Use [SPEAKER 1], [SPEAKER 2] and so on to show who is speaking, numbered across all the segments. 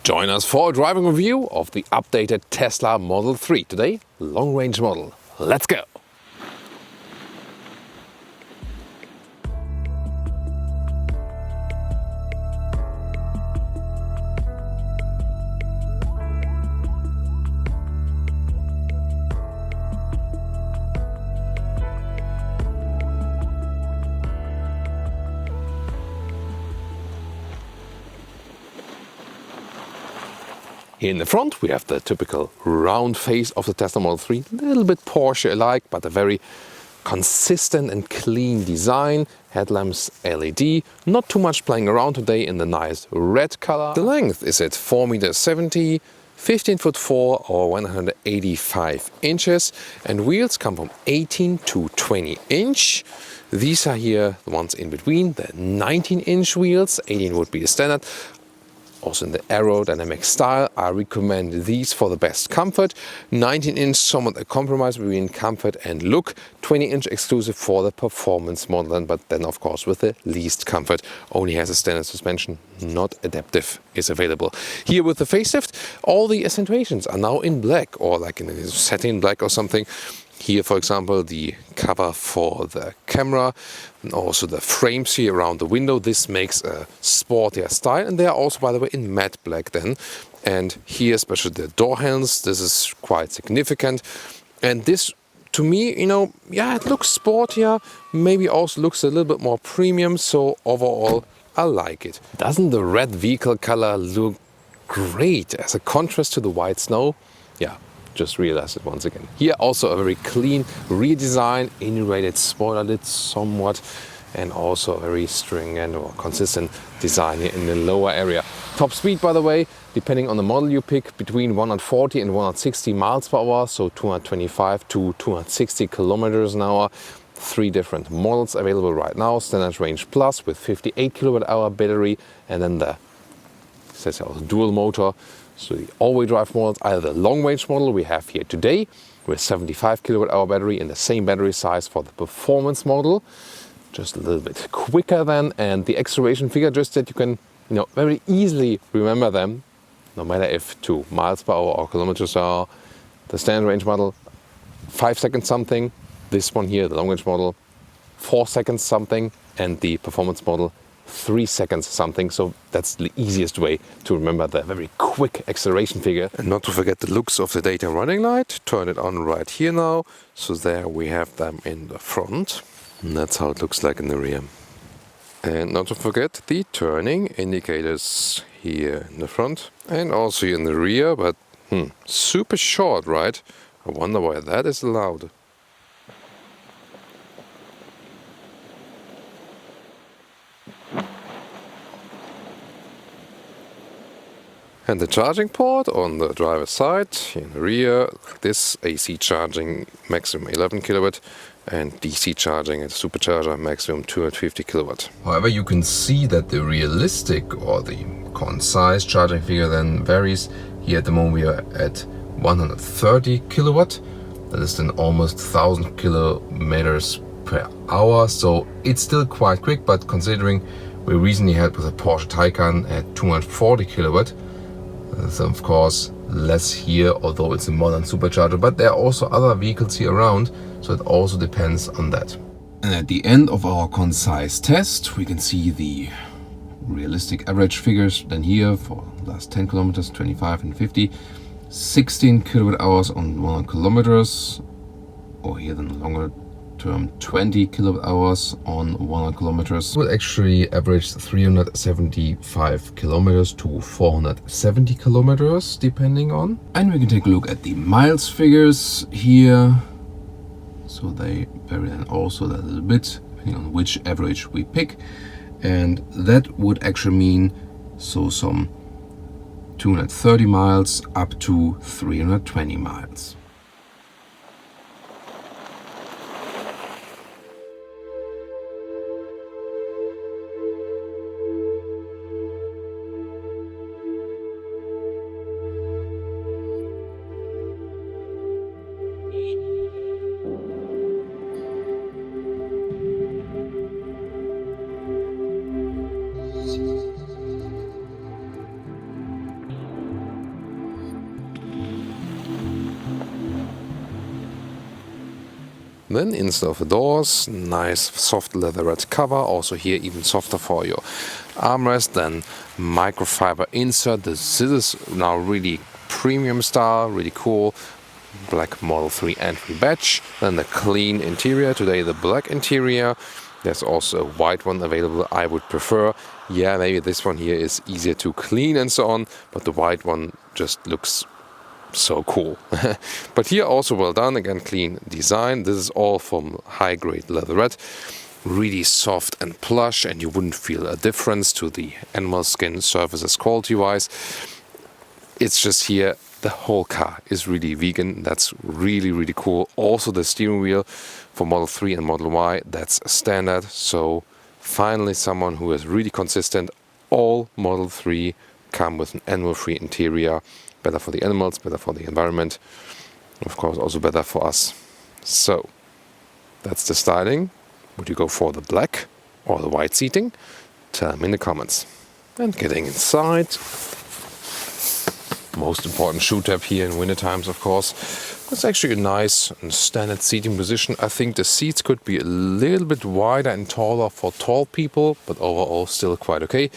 [SPEAKER 1] Join us for a driving review of the updated Tesla Model 3. Today, long-range model. Let's go! Here in the front we have the typical round face of the Tesla Model 3, a little bit Porsche-alike, but a very consistent and clean design. Headlamps LED, not too much playing around today in the nice red color. The length is at 4.70 m, 15'4" or 185 inches, and wheels come from 18 to 20 inch. These are here the ones in between, the 19-inch wheels. 18 would be the standard. Also in the aerodynamic style, I recommend these for the best comfort. 19-inch, somewhat a compromise between comfort and look. 20-inch exclusive for the performance model, but then of course with the least comfort. Only has a standard suspension, not adaptive is available. Here with the facelift, all the accentuations are now in black, or like in a satin black or something. Here, for example, the cover for the camera and also the frames here around the window. This makes a sportier style, and they are also, by the way, in matte black then. And here, especially the door handles, this is quite significant. And this, to me, you know, yeah, it looks sportier, maybe also looks a little bit more premium. So overall, I like it. Doesn't the red vehicle color look great as a contrast to the white snow? Yeah. Just realized it once again. Here also a very clean redesign, integrated spoiler lid somewhat, and also a very stringent or consistent design here in the lower area. Top speed, by the way, depending on the model you pick, between 140 and 160 miles per hour, so 225 to 260 kilometers an hour. 3 different models available right now. Standard Range Plus with 58 kilowatt-hour battery, and then the says also dual motor. So the all-wheel drive models, either the long-range model we have here today with 75 kilowatt-hour battery in the same battery size for the performance model, just a little bit quicker then, and the acceleration figure, just that you can, you know, very easily remember them, no matter if 2 miles per hour or kilometers per hour. The standard range model, 5 seconds something. This one here, the long-range model, 4 seconds something, and the performance model, 3 seconds something. So that's the easiest way to remember the very quick acceleration figure. And not to forget the looks of the daytime running light. Turn it on right here now. So there we have them in the front. And that's how it looks like in the rear. And not to forget the turning indicators here in the front and also here in the rear, but super short, right? I wonder why that is allowed. And the charging port on the driver's side, in the rear, this AC charging maximum 11 kilowatt and DC charging at supercharger maximum 250 kilowatt. However, you can see that the realistic or the concise charging figure then varies. Here at the moment we are at 130 kilowatt. That is then almost 1000 kilometers per hour. So it's still quite quick, but considering we recently had with a Porsche Taycan at 240 kilowatt, so of course less here, although it's a modern supercharger, but there are also other vehicles here around, so it also depends on that. And at the end of our concise test, we can see the realistic average figures then here for last 10 kilometers, 25 and 50, 16 kilowatt hours on 100 kilometers, or here then longer term 20 kilowatt hours on 100 kilometers. Will actually average 375 kilometers to 470 kilometers depending on. And we can take a look at the miles figures here. So they vary then also a little bit depending on which average we pick. And that would actually mean some 230 miles up to 320 miles. Then inside of the doors, nice soft leatherette cover, also here even softer for your armrest. Then microfiber insert. This is now really premium style, really cool. Black Model 3 entry badge. Then the clean interior, today the black interior. There's also a white one available, I would prefer. Yeah, maybe this one here is easier to clean and so on, but the white one just looks so cool. But here also well done, again clean design. This is all from high grade leatherette, really soft and plush, and you wouldn't feel a difference to the animal skin surfaces quality wise. It's just here the whole car is really vegan. That's really cool. Also the steering wheel for Model 3 and Model Y, that's standard. So finally someone who is really consistent. All Model 3 come with an animal-free interior. Better for the animals, better for the environment, of course also better for us. So that's the styling. Would you go for the black or the white seating? Tell me in the comments. And getting inside, most important shoe tab here in winter times, of course. It's actually a nice and standard seating position. I think the seats could be a little bit wider and taller for tall people, but overall still quite okay.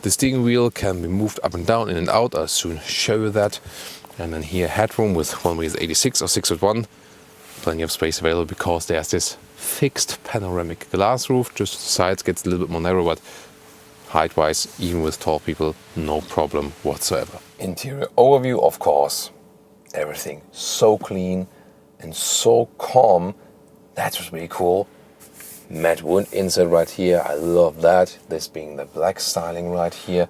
[SPEAKER 1] The steering wheel can be moved up and down, in and out. I'll soon show you that. And then here headroom with 1m86 or 6'1". Plenty of space available because there's this fixed panoramic glass roof. Just the sides gets a little bit more narrow, but height-wise, even with tall people, no problem whatsoever. Interior overview, of course. Everything so clean and so calm. That was really cool. Matte wood insert right here. I love that. This being the black styling right here.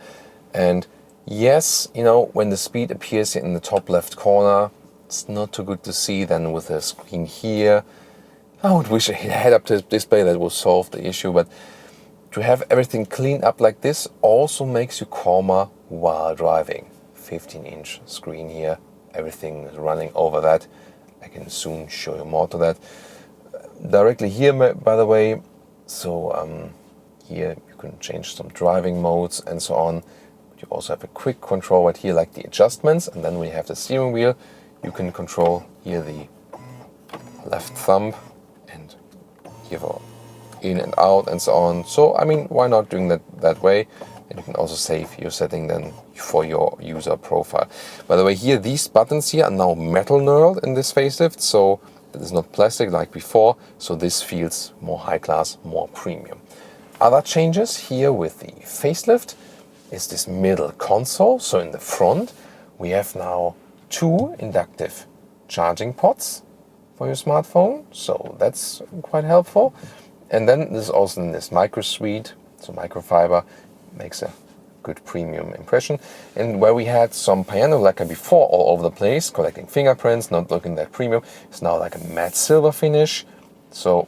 [SPEAKER 1] And yes, you know, when the speed appears in the top left corner, it's not too good to see. Then with the screen here, I would wish I had a head-up display that would solve the issue. But to have everything cleaned up like this also makes you calmer while driving. 15-inch screen here. Everything is running over that. I can soon show you more to that. Directly here, by the way, so here you can change some driving modes and so on. But you also have a quick control right here, like the adjustments, and then we have the steering wheel. You can control here the left thumb and here for in and out and so on. So I mean, why not doing that way? And you can also save your setting then for your user profile. By the way, here these buttons here are now metal knurled in this facelift, so it is not plastic like before. So this feels more high class, more premium. Other changes here with the facelift is this middle console. So in the front we have now 2 inductive charging ports for your smartphone. So that's quite helpful. And then there's also in this micro suite, so microfiber, makes a good premium impression. And where we had some piano lacquer before all over the place, collecting fingerprints, not looking that premium, it's now like a matte silver finish. So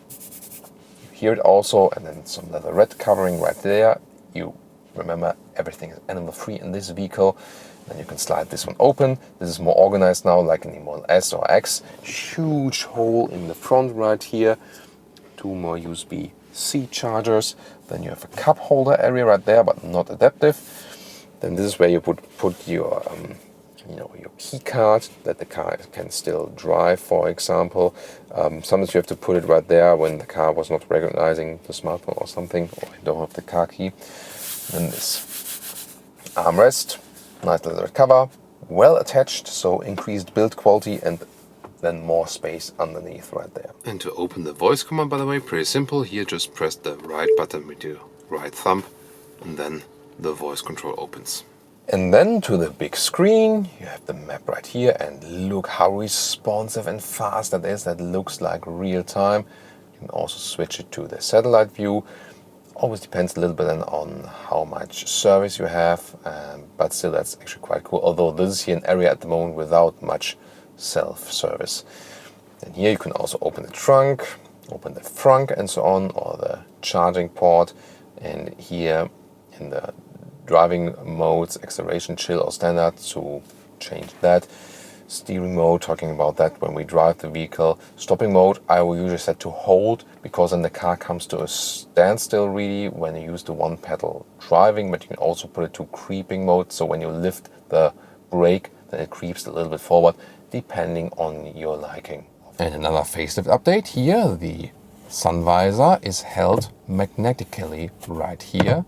[SPEAKER 1] you hear it also, and then some leatherette covering right there. You remember everything is animal free in this vehicle. Then you can slide this one open. This is more organized now, like in the Model S or X. Huge hole in the front right here. 2 more USB-C chargers. Then you have a cup holder area right there, but not adaptive. Then this is where you would put your, your key card that the car can still drive, for example. Sometimes you have to put it right there when the car was not recognizing the smartphone or something, or you don't have the car key. Then this armrest, nice leather cover, well attached, so increased build quality and then more space underneath right there. And to open the voice command, by the way, pretty simple. Here just press the right button with your right thumb and then the voice control opens. And then to the big screen, you have the map right here, and look how responsive and fast that is. That looks like real time. You can also switch it to the satellite view. Always depends a little bit on how much service you have, but still that's actually quite cool. Although this is here an area at the moment without much self-service. And here you can also open the trunk, open the frunk and so on, or the charging port. And here in the driving modes, acceleration, chill or standard, to change that. Steering mode, talking about that when we drive the vehicle. Stopping mode, I will usually set to hold, because then the car comes to a standstill really when you use the one pedal driving, but you can also put it to creeping mode, so when you lift the brake, then it creeps a little bit forward, depending on your liking And another facelift update here, the sun visor is held magnetically right here.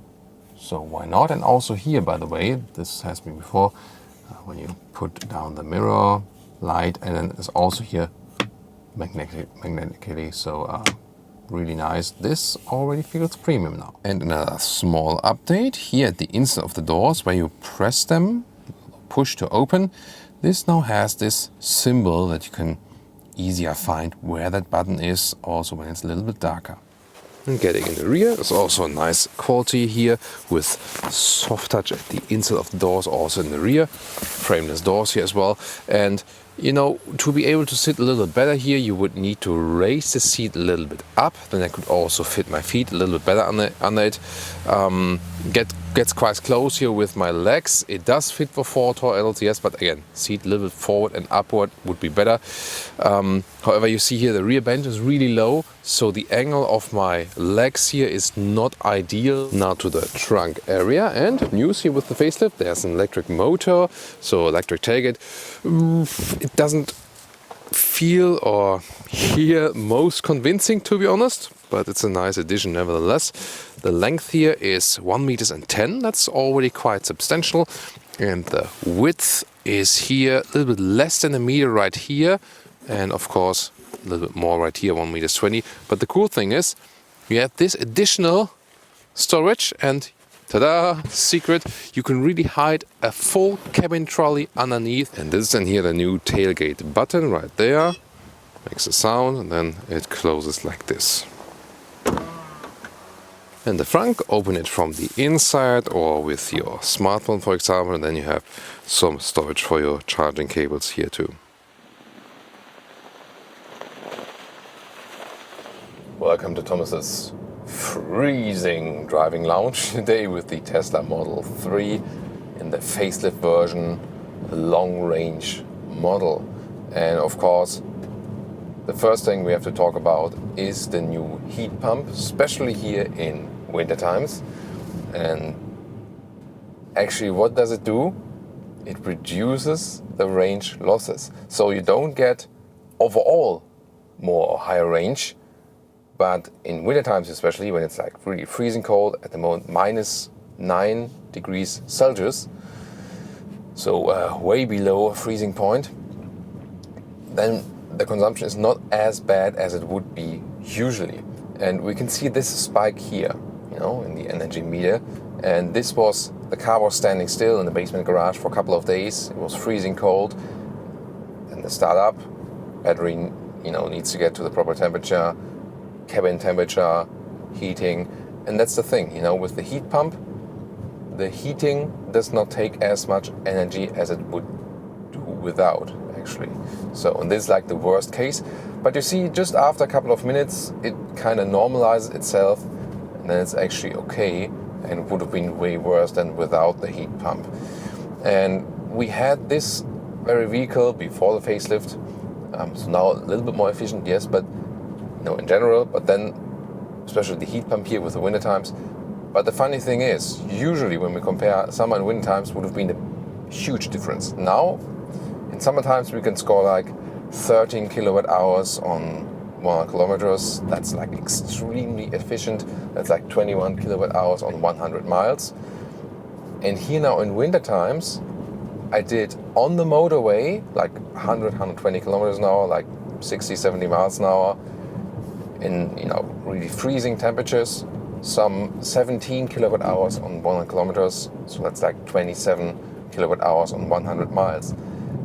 [SPEAKER 1] So why not? And also here, by the way, this has been before, when you put down the mirror light, and then it's also here magnetically, so really nice. This already feels premium now. And another small update here at the inside of the doors, where you press them, push to open. This now has this symbol that you can easier find where that button is, also when it's a little bit darker. And getting in the rear is also a nice quality here with soft touch at the inside of the doors, also in the rear. Frameless doors here as well. And you know, to be able to sit a little bit better here, you would need to raise the seat a little bit up. Then I could also fit my feet a little bit better under it. Gets quite close here with my legs. It does fit for 4 tall adults, yes, but again, seat a little bit forward and upward would be better. However, you see here the rear bench is really low, so the angle of my legs here is not ideal. Now to the trunk area, and news here with the facelift, there's an electric motor, so electric tailgate. It doesn't feel or hear most convincing, to be honest, but it's a nice addition nevertheless. The length here is 1 meters and 10. That's already quite substantial. And the width is here a little bit less than a meter right here. And of course, a little bit more right here, 1 meters 20. But the cool thing is, you have this additional storage, and ta-da, secret, you can really hide a full cabin trolley underneath. And this is then here the new tailgate button right there. Makes a sound, and then it closes like this. And the front, open it from the inside or with your smartphone, for example, and then you have some storage for your charging cables here too. Welcome to Thomas's freezing driving lounge today with the Tesla Model 3 in the facelift version, long range model. And of course, the first thing we have to talk about is the new heat pump, especially here in winter times. And actually, what does it do? It reduces the range losses. So you don't get overall more or higher range, but in winter times, especially when it's like really freezing cold, at the moment -9 degrees Celsius, so way below freezing point, then the consumption is not as bad as it would be usually. And we can see this spike here, you know, in the energy meter. And this was, the car was standing still in the basement garage for a couple of days. It was freezing cold. And the startup, battery, you know, needs to get to the proper temperature, cabin temperature, heating. And that's the thing, you know, with the heat pump, the heating does not take as much energy as it would do without, actually. So, and this is like the worst case. But you see, just after a couple of minutes, it kind of normalizes itself, and then it's actually okay, and it would have been way worse than without the heat pump. And we had this very vehicle before the facelift, so now a little bit more efficient, yes, but you know, in general, but then especially the heat pump here with the winter times. But the funny thing is, usually when we compare summer and winter times, would have been a huge difference. Now, in summer times, we can score like 13 kilowatt hours on 100 kilometers. That's like extremely efficient. That's like 21 kilowatt hours on 100 miles. And here now in winter times, I did on the motorway like 100, 120 kilometers an hour, like 60, 70 miles an hour, in, you know, really freezing temperatures, some 17 kilowatt hours on 100 kilometers. So that's like 27 kilowatt hours on 100 miles.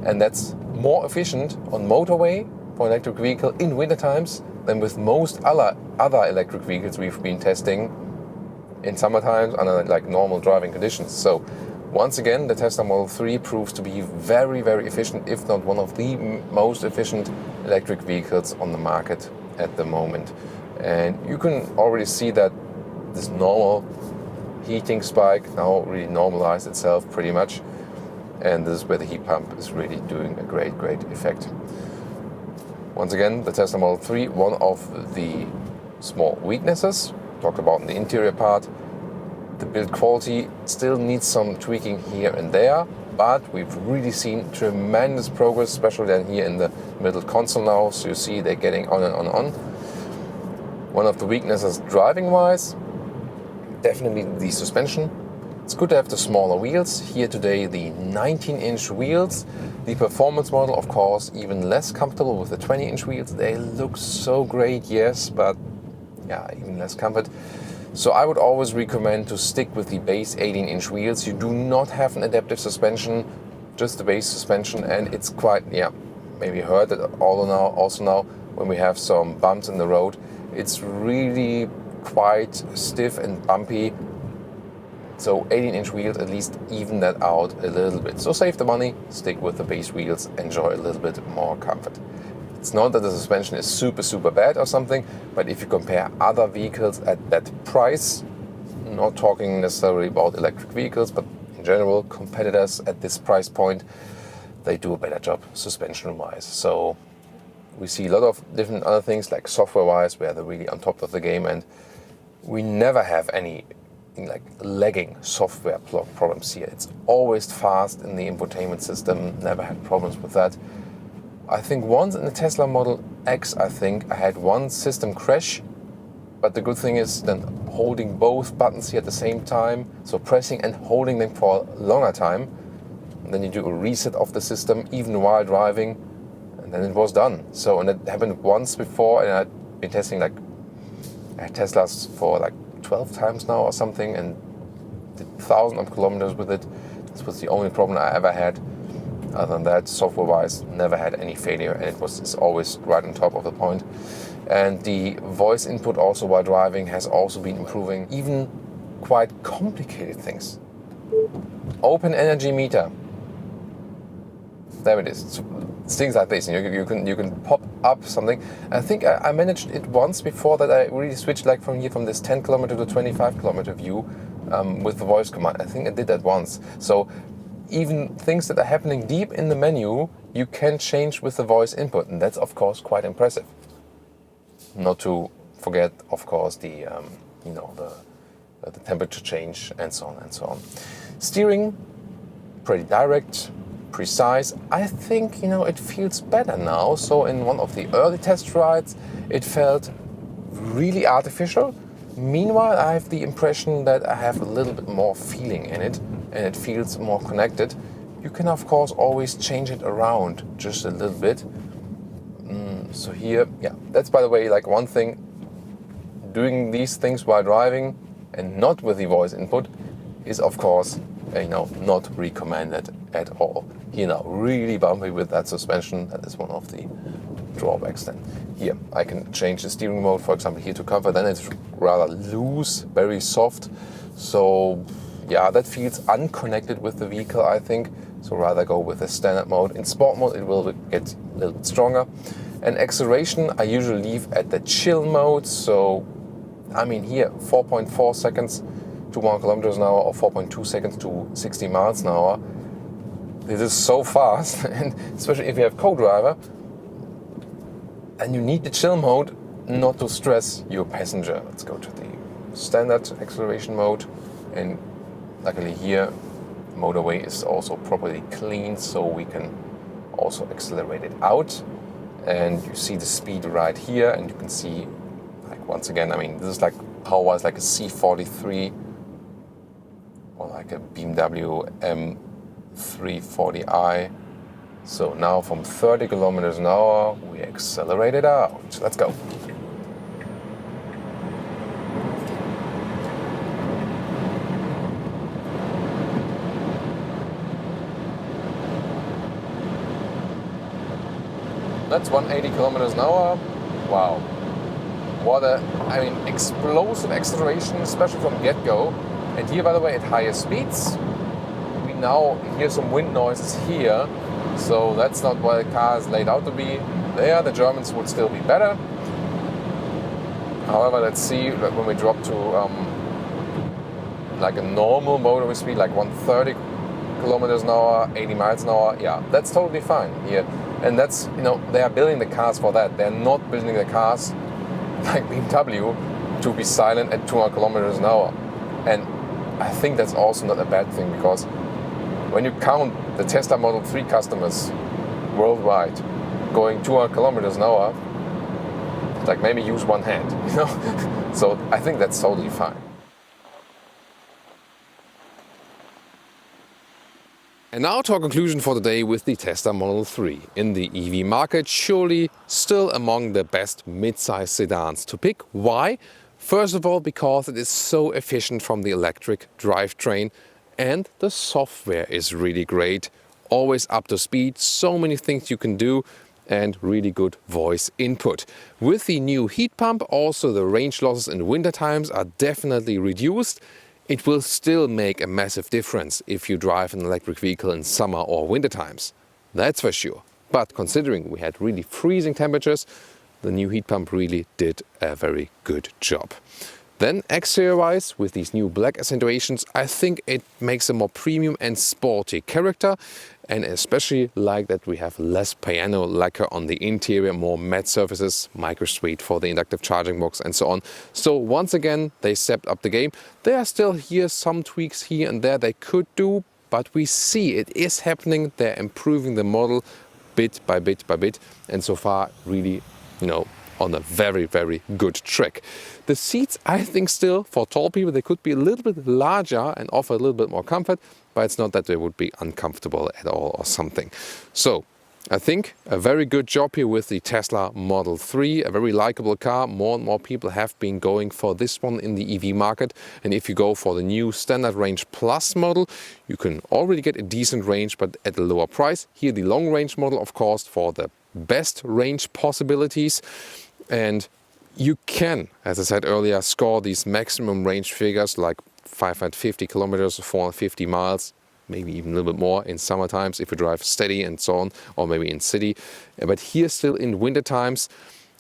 [SPEAKER 1] And that's more efficient on motorway for an electric vehicle in winter times than with most other electric vehicles we've been testing in summer times under like normal driving conditions. So once again, the Tesla Model 3 proves to be very, very efficient, if not one of the most efficient electric vehicles on the market at the moment. And you can already see that this normal heating spike now really normalized itself pretty much. And this is where the heat pump is really doing a great, great effect. Once again, the Tesla Model 3, one of the small weaknesses, talked about in the interior part, the build quality still needs some tweaking here and there, but we've really seen tremendous progress, especially then here in the middle console now. So you see they're getting on and on and on. One of the weaknesses driving-wise, definitely the suspension. It's good to have the smaller wheels. Here today the 19-inch wheels. The performance model, of course, even less comfortable with the 20-inch wheels. They look so great, yes, but yeah, even less comfort. So I would always recommend to stick with the base 18-inch wheels. You do not have an adaptive suspension, just the base suspension, and it's quite, yeah, maybe you heard it also now when we have some bumps in the road. It's really quite stiff and bumpy. So 18-inch wheels at least even that out a little bit. So save the money, stick with the base wheels, enjoy a little bit more comfort. It's not that the suspension is super bad or something, but if you compare other vehicles at that price, not talking necessarily about electric vehicles, but in general, competitors at this price point, they do a better job suspension-wise. So we see a lot of different other things like software-wise, where they're really on top of the game, and we never have any like lagging software problems here. It's always fast in the infotainment system, never had problems with that. I think once in the Tesla Model X, I had one system crash, but the good thing is then holding both buttons here at the same time, so pressing and holding them for a longer time, and then you do a reset of the system even while driving, and then it was done. So, and it happened once before, and I've been testing I had Teslas for 12 times now or something, and did thousands of kilometers with it. This was the only problem I ever had. Other than that, software-wise, never had any failure, and it's always right on top of the point. And the voice input also while driving has also been improving, even quite complicated things. Open energy meter. There it is. It's things like this. You can pop up something. I think I managed it once before that. I really switched from this 10 kilometer to 25 kilometer view with the voice command. I think I did that once. So even things that are happening deep in the menu, you can change with the voice input, and that's of course quite impressive. Not to forget, of course, the temperature change and so on and so on. Steering, pretty direct, precise. I think it feels better now. So in one of the early test rides, it felt really artificial. Meanwhile, I have the impression that I have a little bit more feeling in it, and it feels more connected. You can of course always change it around just a little bit. So here, yeah, that's by the way one thing. Doing these things while driving and not with the voice input is of course not recommended at all. Here now, really bumpy with that suspension. That is one of the drawbacks then. Here, I can change the steering mode, for example, here to comfort. Then it's rather loose, very soft. So yeah, that feels unconnected with the vehicle, I think. So rather go with the standard mode. In sport mode, it will get a little bit stronger. And acceleration, I usually leave at the chill mode. So, I mean here, 4.4 seconds to 1 kilometers an hour, or 4.2 seconds to 60 miles an hour. This is so fast, and especially if you have co-driver, and you need the chill mode not to stress your passenger. Let's go to the standard acceleration mode, and luckily here, motorway is also properly cleaned, so we can also accelerate it out. And you see the speed right here, and you can see, once again, I mean, this is power-wise like a C43 or like a BMW M340i. So now from 30 kilometers an hour, we accelerate it out. Let's go. That's 180 kilometers an hour. Wow. What explosive acceleration, especially from get-go. And here, by the way, at higher speeds, we now hear some wind noises here. So that's not why the car is laid out to be. There, the Germans would still be better. However, let's see when we drop to a normal motorway speed, like 130 kilometers an hour, 80 miles an hour. Yeah, that's totally fine here. And that's, they are building the cars for that. They're not building the cars like BMW to be silent at 200 kilometers an hour. And I think that's also not a bad thing, because when you count the Tesla Model 3 customers worldwide going 200 kilometers an hour, like maybe use one hand, you know? So I think that's totally fine. And now to our conclusion for the day with the Tesla Model 3. In the EV market, surely still among the best mid-size sedans to pick. Why? First of all, because it is so efficient from the electric drivetrain and the software is really great. Always up to speed, so many things you can do and really good voice input. With the new heat pump, also the range losses in winter times are definitely reduced. It will still make a massive difference if you drive an electric vehicle in summer or winter times. That's for sure. But considering we had really freezing temperatures, the new heat pump really did a very good job. Then exterior-wise, with these new black accentuations, I think it makes a more premium and sporty character. And especially like that we have less piano lacquer on the interior, more matte surfaces, micro-suede for the inductive charging box and so on. So once again, they stepped up the game. There are still here some tweaks here and there they could do, but we see it is happening. They're improving the model bit by bit by bit. And so far, really, you know, on a very, very good track. The seats, I think still, for tall people, they could be a little bit larger and offer a little bit more comfort, but it's not that they would be uncomfortable at all or something. So, I think a very good job here with the Tesla Model 3, a very likable car. More and more people have been going for this one in the EV market. And if you go for the new Standard Range Plus model, you can already get a decent range, but at a lower price. Here the long range model, of course, for the best range possibilities. And you can, as I said earlier, score these maximum range figures like 550 kilometers, 450 miles, maybe even a little bit more in summer times if you drive steady and so on, or maybe in city. But here still in winter times,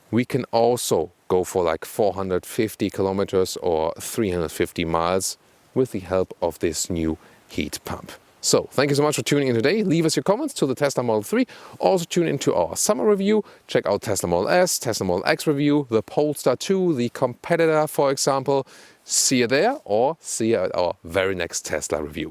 [SPEAKER 1] we can also go for like 450 kilometers or 350 miles with the help of this new heat pump. So, thank you so much for tuning in today. Leave us your comments to the Tesla Model 3. Also tune into our summer review. Check out Tesla Model S, Tesla Model X review, the Polestar 2, the competitor, for example. See you there or see you at our very next Tesla review.